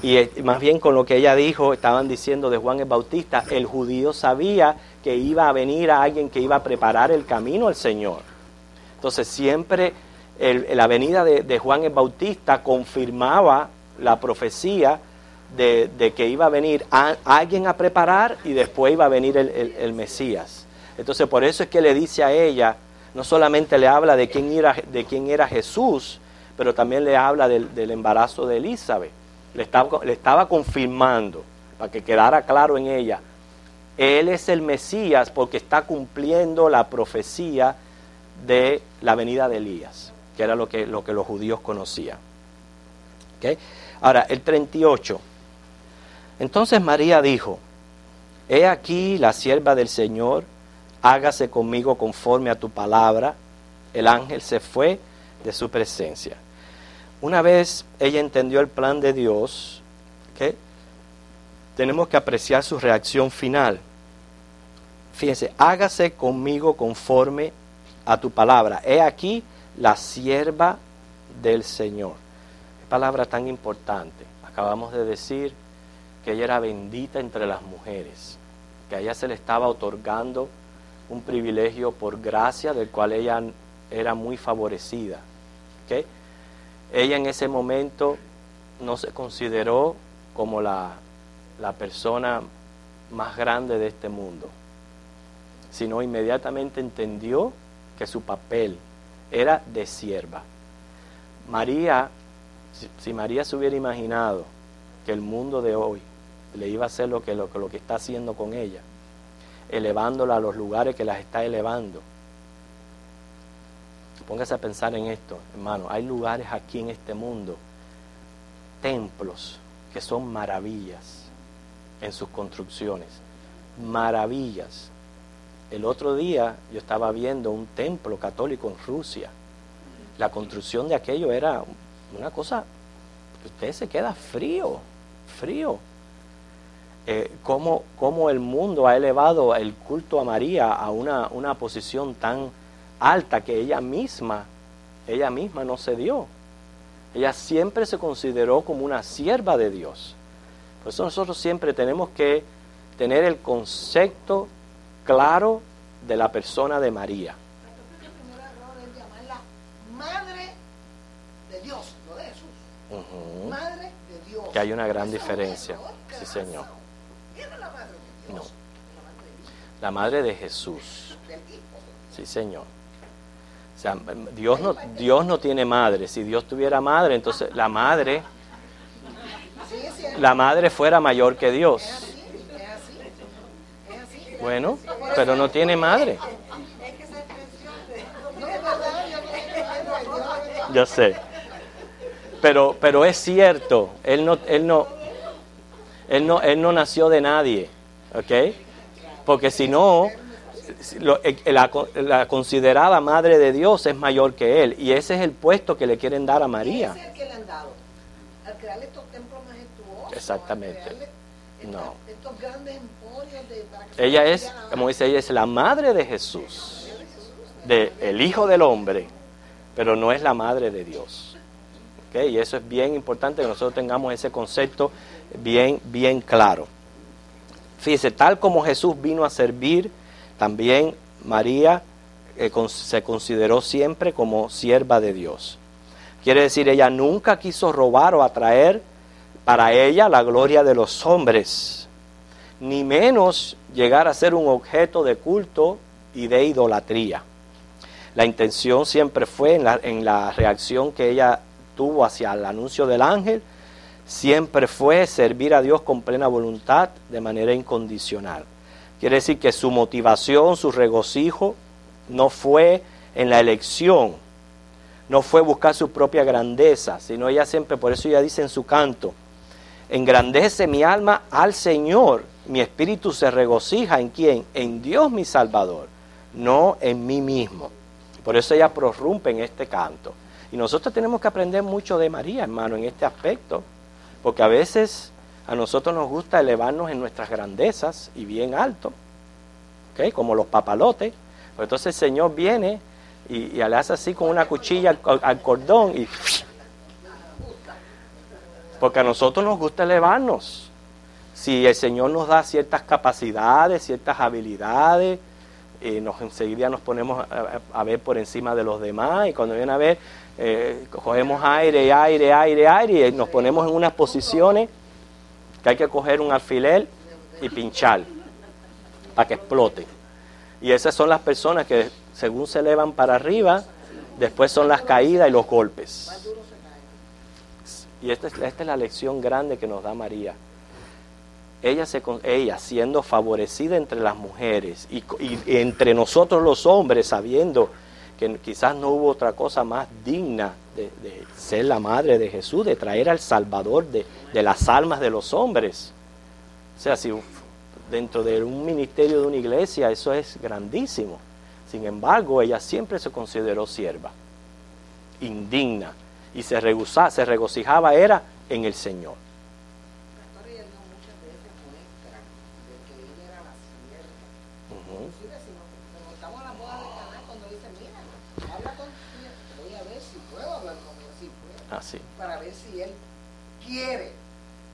Y más bien con lo que ella dijo, estaban diciendo de Juan el Bautista, el judío sabía que iba a venir a alguien que iba a preparar el camino al Señor. Entonces siempre la venida de Juan el Bautista confirmaba la profecía de que iba a venir alguien a preparar y después iba a venir el Mesías. Entonces por eso es que le dice a ella, no solamente le habla de quién era Jesús, pero también le habla del embarazo de Elizabeth. Le estaba confirmando, para que quedara claro en ella, él es el Mesías porque está cumpliendo la profecía de la venida de Elías, que era lo que los judíos conocían. ¿Okay? Ahora, el 38. Entonces María dijo: he aquí la sierva del Señor, hágase conmigo conforme a tu palabra. El ángel se fue de su presencia. Una vez ella entendió el plan de Dios, ¿okay?, tenemos que apreciar su reacción final. Fíjense: hágase conmigo conforme a tu palabra. He aquí la sierva del Señor. Qué palabra tan importante. Acabamos de decir que ella era bendita entre las mujeres, que a ella se le estaba otorgando un privilegio por gracia del cual ella era muy favorecida. ¿Okay? Ella en ese momento no se consideró como la persona más grande de este mundo, sino inmediatamente entendió que su papel era de sierva. María, si María se hubiera imaginado que el mundo de hoy le iba a hacer lo que está haciendo con ella, elevándola a los lugares que las está elevando. Póngase a pensar en esto, hermano. Hay lugares aquí en este mundo, templos que son maravillas en sus construcciones, maravillas. El otro día yo estaba viendo un templo católico en Rusia. La construcción de aquello era una cosa que usted se queda frío. Cómo el mundo ha elevado el culto a María a una posición tan alta que ella misma no se dio. Ella siempre se consideró como una sierva de Dios. Por eso nosotros siempre tenemos que tener el concepto claro de la persona de María. El primer error es llamarla madre de Dios, no de Jesús. Que hay una gran diferencia. Sí, Señor. No. La madre de Jesús. Sí, Señor. O sea, Dios no tiene madre. Si Dios tuviera madre, entonces la madre fuera mayor que Dios. Bueno, pero no tiene madre. Yo sé. Pero es cierto, él no nació de nadie, ¿ok? Porque si no, la considerada madre de Dios es mayor que él, y ese es el puesto que le quieren dar a María. Ese es el que le han dado. Al crearle estos templos majestuosos. Exactamente. No. Estos grandes emporios para que Ella es, como dice, ella es la madre de Jesús, el Hijo del Hombre, pero no es la madre de Dios. ¿Okay? Y eso es bien importante que nosotros tengamos ese concepto bien claro. Fíjese, tal como Jesús vino a servir, también María se consideró siempre como sierva de Dios. Quiere decir, ella nunca quiso robar o atraer para ella la gloria de los hombres, ni menos llegar a ser un objeto de culto y de idolatría. La intención siempre fue en la reacción que ella tuvo hacia el anuncio del ángel, siempre fue servir a Dios con plena voluntad, de manera incondicional. Quiere decir que su motivación, su regocijo, no fue en la elección, no fue buscar su propia grandeza, sino ella siempre, por eso ella dice en su canto, engrandece mi alma al Señor, mi espíritu se regocija ¿en quién? En Dios mi Salvador, no en mí mismo. Por eso ella prorrumpe en este canto. Y nosotros tenemos que aprender mucho de María, hermano, en este aspecto, porque a veces a nosotros nos gusta elevarnos en nuestras grandezas y bien alto, ¿okay? Como los papalotes. Pues entonces el Señor viene y le hace así con una cuchilla al cordón y... Porque a nosotros nos gusta elevarnos. Si el Señor nos da ciertas capacidades, ciertas habilidades, enseguida nos ponemos a ver por encima de los demás, y cuando viene a ver, cogemos aire y nos ponemos en unas posiciones que hay que coger un alfiler y pinchar para que explote. Y esas son las personas que según se elevan para arriba, después son las caídas y los golpes. Y esta es la lección grande que nos da María. Ella siendo favorecida entre las mujeres y entre nosotros los hombres, sabiendo que quizás no hubo otra cosa más digna de ser la madre de Jesús, de traer al Salvador de las almas de los hombres. O sea, si dentro de un ministerio de una iglesia, eso es grandísimo. Sin embargo, ella siempre se consideró sierva, indigna, y se regocijaba era en el Señor. Así. Para ver si él quiere.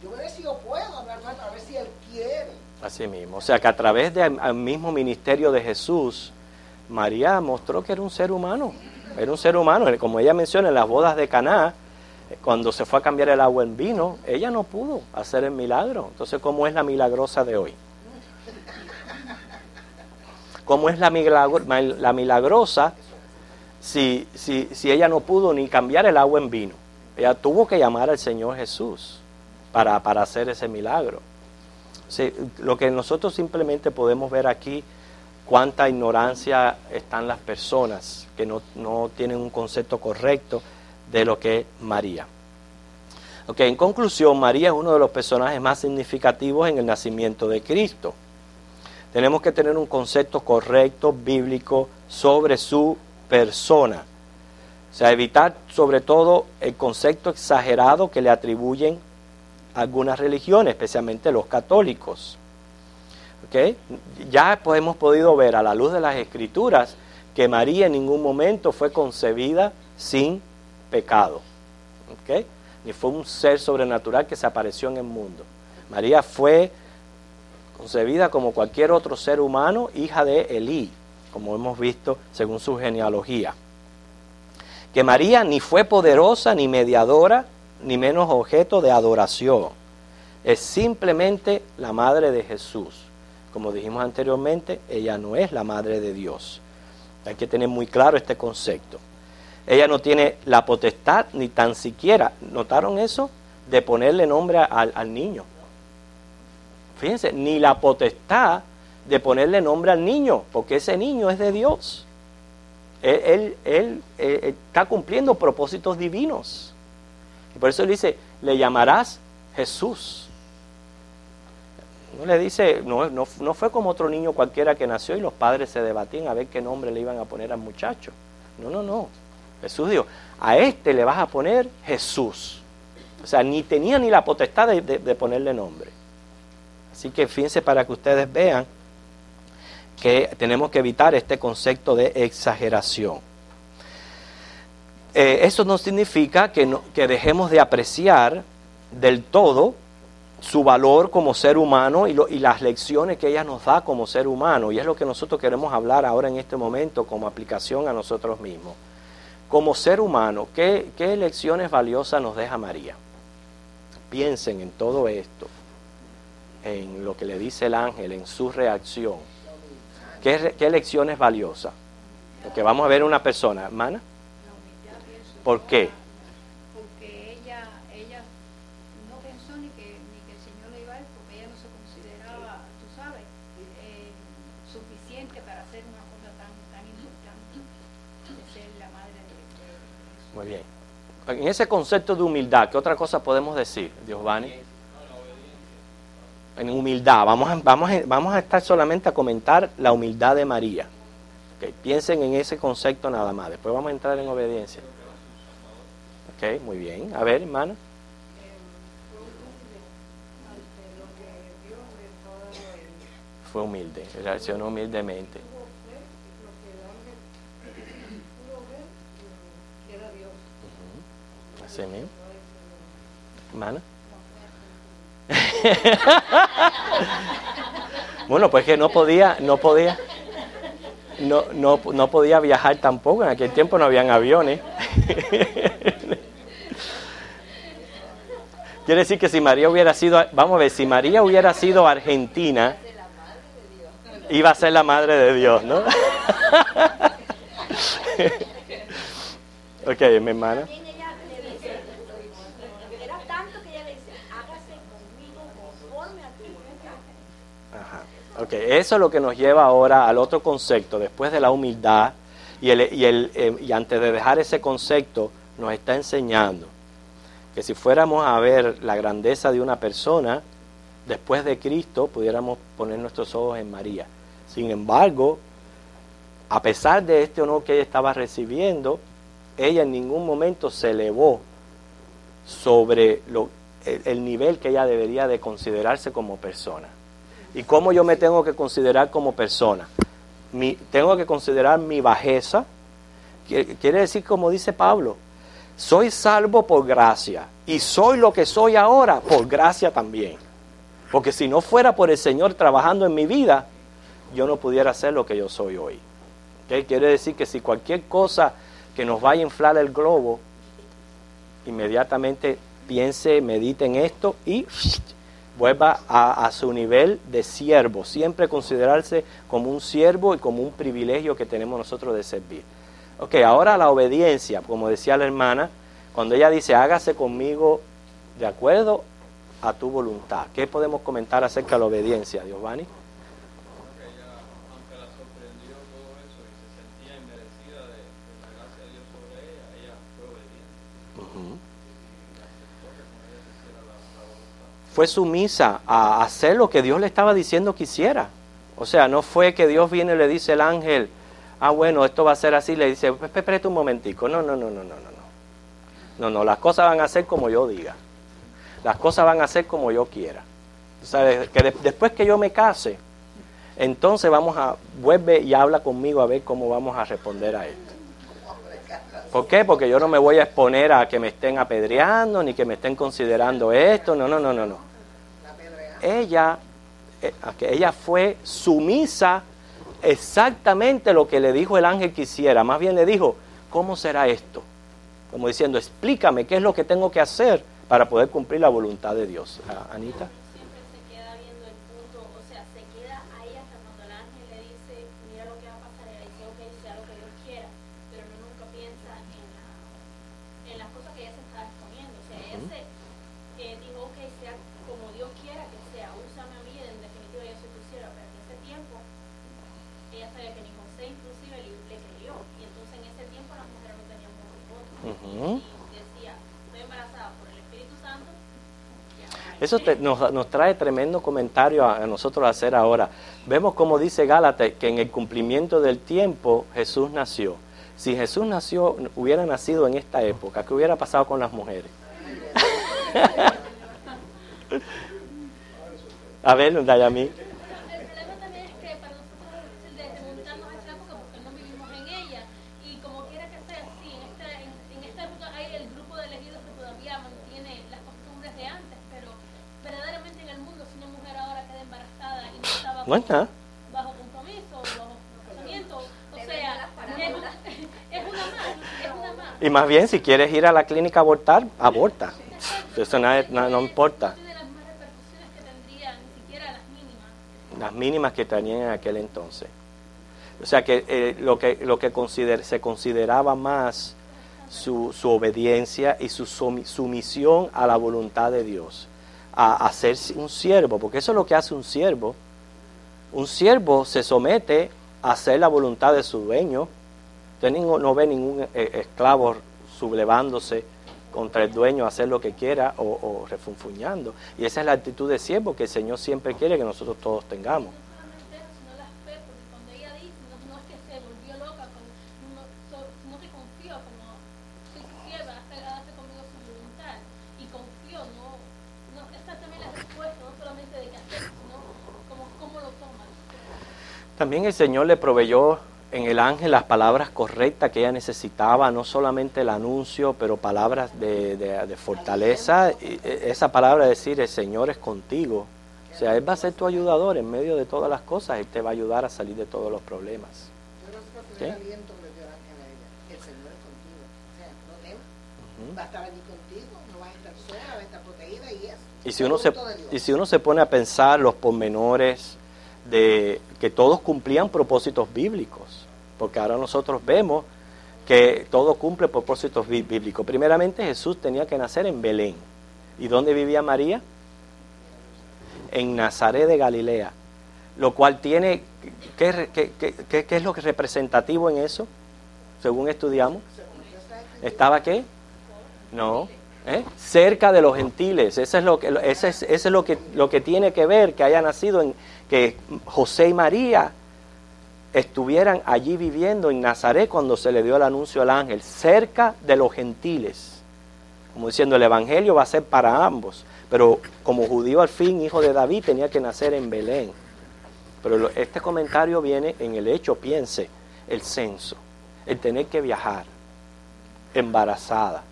Yo voy a ver si yo puedo hablar más para ver si él quiere. Así mismo. O sea que a través del mismo ministerio de Jesús, María mostró que era un ser humano. Era un ser humano. Como ella menciona en las bodas de Caná, cuando se fue a cambiar el agua en vino, ella no pudo hacer el milagro. Entonces, ¿cómo es la milagrosa de hoy? ¿Cómo es la milagrosa si ella no pudo ni cambiar el agua en vino? Ella tuvo que llamar al Señor Jesús para hacer ese milagro. O sea, lo que nosotros simplemente podemos ver aquí, cuánta ignorancia están las personas que no tienen un concepto correcto de lo que es María. Okay, en conclusión, María es uno de los personajes más significativos en el nacimiento de Cristo. Tenemos que tener un concepto correcto, bíblico, sobre su persona. O sea, evitar sobre todo el concepto exagerado que le atribuyen algunas religiones, especialmente los católicos. ¿Okay? Ya pues hemos podido ver a la luz de las Escrituras que María en ningún momento fue concebida sin pecado. ¿Okay? Ni fue un ser sobrenatural que se apareció en el mundo. María fue concebida como cualquier otro ser humano, hija de Elí, como hemos visto según su genealogía. Que María ni fue poderosa, ni mediadora, ni menos objeto de adoración. Es simplemente la madre de Jesús. Como dijimos anteriormente, ella no es la madre de Dios. Hay que tener muy claro este concepto. Ella no tiene la potestad ni tan siquiera, ¿notaron eso? De ponerle nombre al niño. Fíjense, ni la potestad de ponerle nombre al niño, porque ese niño es de Dios. Él está cumpliendo propósitos divinos. Y por eso él dice, le llamarás Jesús. No le dice, no fue como otro niño cualquiera que nació y los padres se debatían a ver qué nombre le iban a poner al muchacho. No. Jesús dijo, a este le vas a poner Jesús. O sea, ni tenía ni la potestad de ponerle nombre. Así que fíjense para que ustedes vean que tenemos que evitar este concepto de exageración. Eso no significa que dejemos de apreciar del todo su valor como ser humano y las lecciones que ella nos da como ser humano. Y es lo que nosotros queremos hablar ahora en este momento como aplicación a nosotros mismos. Como ser humano, ¿qué lecciones valiosas nos deja María? Piensen en todo esto, en lo que le dice el ángel, en su reacción. ¿Qué lecciones valiosas? Porque vamos a ver una persona, hermana. ¿Por qué? Porque ella no pensó ni que el Señor le iba a ir, porque ella no se consideraba, tú sabes, suficiente para hacer una cosa tan importante de ser la madre de Jesús. Muy bien. En ese concepto de humildad, ¿qué otra cosa podemos decir, Giovanni? En humildad, vamos a estar solamente a comentar la humildad de María. Okay, piensen en ese concepto nada más, después vamos a entrar en obediencia. Ok, muy bien. A ver, hermano. Fue humilde, reaccionó humildemente. Así mismo. Hermana. Bueno, pues que no podía viajar tampoco. En aquel tiempo no habían aviones. Quiere decir que si María hubiera sido, vamos a ver, si María hubiera sido argentina, iba a ser la madre de Dios, ¿no? Ok, mi hermana. También ella le dice, era tanto que ella le dice, hágase conmigo conforme a tu voluntad. Ajá. Ok, eso es lo que nos lleva ahora al otro concepto, después de la humildad, y antes de dejar ese concepto, nos está enseñando que si fuéramos a ver la grandeza de una persona, después de Cristo, pudiéramos poner nuestros ojos en María. Sin embargo, a pesar de este honor que ella estaba recibiendo, ella en ningún momento se elevó sobre el nivel que ella debería de considerarse como persona. ¿Y cómo yo me tengo que considerar como persona? Tengo que considerar mi bajeza. Quiere decir, como dice Pablo, soy salvo por gracia y soy lo que soy ahora por gracia también. Porque si no fuera por el Señor trabajando en mi vida, yo no pudiera ser lo que yo soy hoy. ¿Okay? Quiere decir que si cualquier cosa que nos vaya a inflar el globo, inmediatamente piense, medite en esto y vuelva a su nivel de siervo. Siempre considerarse como un siervo y como un privilegio que tenemos nosotros de servir. Ok, ahora la obediencia, como decía la hermana, cuando ella dice, hágase conmigo de acuerdo a tu voluntad. ¿Qué podemos comentar acerca de la obediencia, Giovanni? Porque ella, aunque la sorprendió todo eso y se sentía inmerecida de la gracia de Dios sobre ella fue obediente. Y aceptó que con ella se hiciera la voluntad. Fue sumisa a hacer lo que Dios le estaba diciendo que hiciera. O sea, no fue que Dios viene y le dice al ángel, bueno, esto va a ser así, le dice, espérate un momentico. No, las cosas van a ser como yo diga. Las cosas van a ser como yo quiera. ¿Sabes? Que después que yo me case, entonces vuelve y habla conmigo a ver cómo vamos a responder a esto. ¿Por qué? Porque yo no me voy a exponer a que me estén apedreando, ni que me estén considerando esto. No. Ella fue sumisa exactamente lo que le dijo el ángel que hiciera. Más bien le dijo, ¿cómo será esto? Como diciendo, explícame qué es lo que tengo que hacer para poder cumplir la voluntad de Dios. Anita. Siempre se queda viendo el punto, o sea, se queda ahí hasta cuando el ángel le dice, mira lo que va a pasar, y le dice, ok, sea lo que Dios quiera, pero no nunca piensa en las cosas que ella se está exponiendo. O sea, ella dijo, ok, sea como Dios quiera que sea, úsame a mí, en definitiva yo soy tu sierva, pero en ese tiempo ella sabía que ni José inclusive le creyó, y entonces en ese tiempo las mujeres no tenían voz y voto, y decía, estoy embarazada por el Espíritu Santo. Eso nos trae tremendo comentario a nosotros hacer ahora. Vemos como dice Gálatas que en el cumplimiento del tiempo Jesús nació. Si Jesús hubiera nacido en esta época, ¿qué hubiera pasado con las mujeres? A ver, Dayami. El problema también es que para nosotros remontarnos a esa época porque no vivimos en ella, y como quiera que sea, sí, en esta época hay el grupo de elegidos que todavía mantiene las costumbres de antes, pero verdaderamente en el mundo si una mujer ahora queda embarazada y no está bajo compromiso, bajo procesamiento, o sea, es una más. Y más bien, si quieres ir a la clínica a abortar, aborta. Eso no importa. Las mínimas que tenían en aquel entonces. O sea que lo que se consideraba más su obediencia y su sumisión a la voluntad de Dios, a ser un siervo, porque eso es lo que hace un siervo. Un siervo se somete a hacer la voluntad de su dueño. Usted no ve ningún esclavo sublevándose contra el dueño a hacer lo que quiera o refunfuñando. Y esa es la actitud de siervo que el Señor siempre quiere que nosotros todos tengamos. No solamente eso, sino la fe, porque cuando ella dice, no es que se volvió loca, no que confió, como soy tu sierva, hágase conmigo su voluntad, y confió, no esa también la respuesta, no solamente de qué hacer, sino cómo lo toma. También el Señor le proveyó en el ángel las palabras correctas que ella necesitaba, no solamente el anuncio, pero palabras de fortaleza. Y esa palabra de decir, el Señor es contigo. O sea, Él va a ser tu ayudador en medio de todas las cosas. Él te va a ayudar a salir de todos los problemas. Yo no sé por qué el aliento que le dio el ángel a ella. El Señor es contigo. O sea, no temas. Va a estar allí contigo, no vas a estar sola, vas a estar protegida y eso. Y si uno se pone a pensar los pormenores de que todos cumplían propósitos bíblicos, porque ahora nosotros vemos que todo cumple propósitos bíblicos. Primeramente Jesús tenía que nacer en Belén. ¿Y dónde vivía María? En Nazaret de Galilea, lo cual tiene, ¿qué es lo que es representativo en eso? Según estudiamos, ¿estaba qué? No, cerca de los gentiles. Eso es lo que tiene que ver que haya nacido que José y María estuvieran allí viviendo en Nazaret cuando se le dio el anuncio al ángel, cerca de los gentiles, como diciendo el evangelio va a ser para ambos, pero como judío al fin, hijo de David, tenía que nacer en Belén. Pero este comentario viene en el hecho, piense, el censo, el tener que viajar embarazada,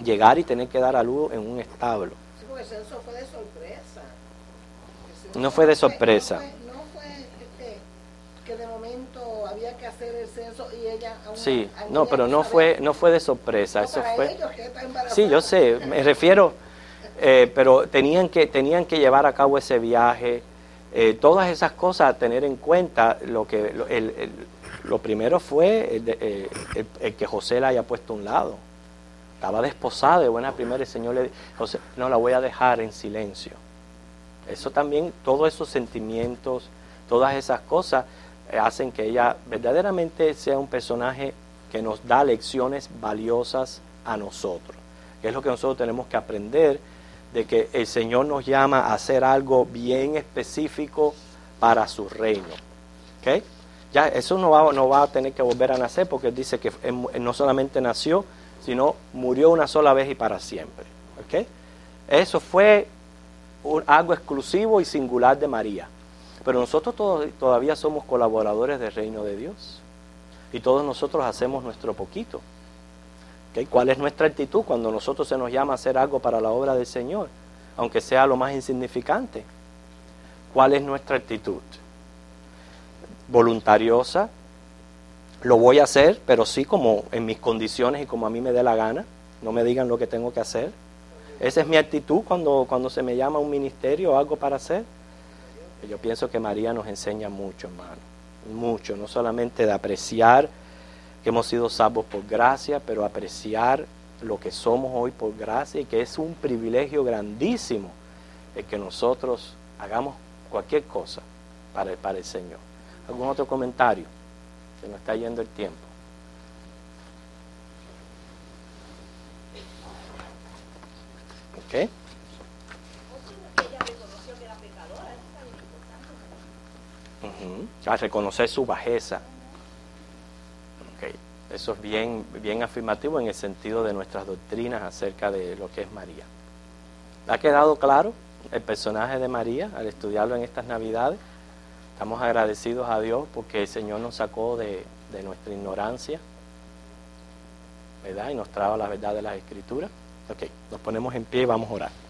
llegar y tener que dar a luz en un establo. Sí, porque el censo fue de sorpresa. No fue de sorpresa. No fue que de momento había que hacer el censo y ella aún sí, no, pero no fue de sorpresa. Eso fue. Ellos, que está embarazada. Sí, yo sé, me refiero, pero tenían que llevar a cabo ese viaje, todas esas cosas a tener en cuenta. Lo primero fue el que José la haya puesto a un lado. Estaba desposada de buena primera, el Señor le dijo, José, no, la voy a dejar en silencio. Eso también, todos esos sentimientos, todas esas cosas hacen que ella verdaderamente sea un personaje que nos da lecciones valiosas a nosotros, que es lo que nosotros tenemos que aprender, de que el Señor nos llama a hacer algo bien específico para su reino. ¿Okay? Ya eso no va a tener que volver a nacer, porque Él dice que Él no solamente nació, sino murió una sola vez y para siempre. ¿Okay? Eso fue algo exclusivo y singular de María. Pero nosotros todavía somos colaboradores del reino de Dios. Y todos nosotros hacemos nuestro poquito. ¿Okay? ¿Cuál es nuestra actitud cuando nosotros se nos llama a hacer algo para la obra del Señor? Aunque sea lo más insignificante. ¿Cuál es nuestra actitud? Voluntariosa. Lo voy a hacer, pero sí como en mis condiciones y como a mí me dé la gana. No me digan lo que tengo que hacer. Esa es mi actitud cuando se me llama a un ministerio o algo para hacer. Yo pienso que María nos enseña mucho, hermano. Mucho, no solamente de apreciar que hemos sido salvos por gracia, pero apreciar lo que somos hoy por gracia y que es un privilegio grandísimo el que nosotros hagamos cualquier cosa para el Señor. ¿Algún otro comentario? Se nos está yendo el tiempo. ¿Ok? A reconocer su bajeza. Okay. Eso es bien afirmativo en el sentido de nuestras doctrinas acerca de lo que es María. ¿Ha quedado claro el personaje de María al estudiarlo en estas Navidades? Estamos agradecidos a Dios porque el Señor nos sacó de nuestra ignorancia, ¿verdad? Y nos trajo la verdad de las Escrituras. Ok, nos ponemos en pie y vamos a orar.